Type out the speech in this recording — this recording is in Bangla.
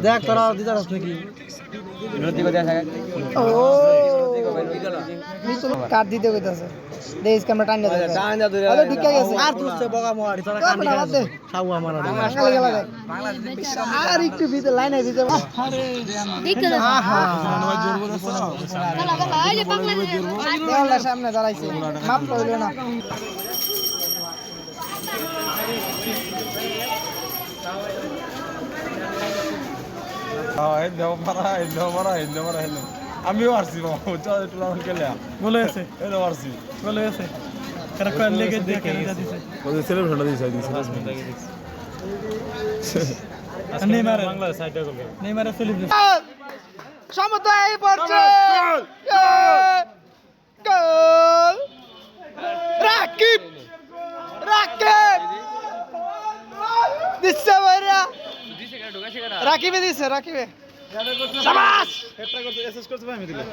দেখ তোরা দিদার আছে নাকি ও কাট দিতে কইতাছে দেশ ক্যামেরা টান দাও টান দাও আরে ঢুকে গেছে আর তুলছে বগা মোয়াড়ি তোরা কান নিয়ে দে খাওয়া মারা বাংলা গেলা দেখ আর একটু ভিতরে লাইনে দিতে আরে দেখো আহা জোর বলে চলা বাবা এই যে বাংলাদেশ দেওয়ালের সামনে দাঁড়াইছে মাপ কইলো না আমিও আসছি টুর্নামেন্ট খেলে বলে আছে এটা আসছি বলে আছে কারা কল লেগে দেখে এটা দিছে ওই সেলিব্রেশনটা দিছে নেইমার বাংলাদেশ সাইডে গোল নেইমার সেলিব্রেশন সমতায় পড়ছে গোল রাকিব রাকিব দিছে ভাইরা রাকিবে দিছে রাকিবে শাবাশ হেডটা করতে এসএস করতে আমি দিলে